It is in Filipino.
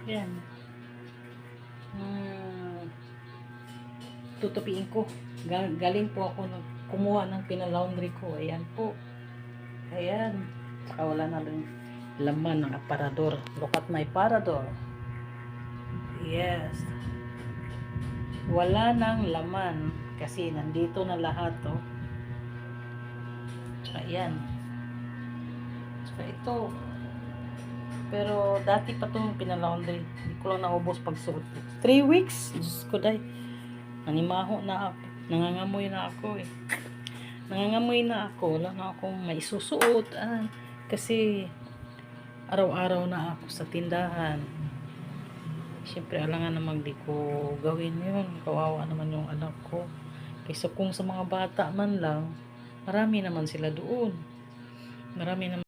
Yan. Tutupiin ko. Galing po ako kumuha ng pinalaundry ko. Ayan po. Ayan. Saka wala na rin laman ng aparador. Look at my aparador. Yes. Wala nang laman. Kasi nandito na lahat to. Ayan. Saka ito. Pero dati pa itong pinalaundry. Hindi ko lang naubos pagsuot. 3 weeks. Diyos ko day. Nanimaho na ako. Nangangamoy na ako eh. Nangangamoy na ako. Wala na akong maisusuot. Kasi araw-araw na ako sa tindahan. Siyempre alangan naman di ko gawin yun. Kawawa naman yung anak ko. Kaysa kung sa mga bata man lang, marami naman sila doon. Marami naman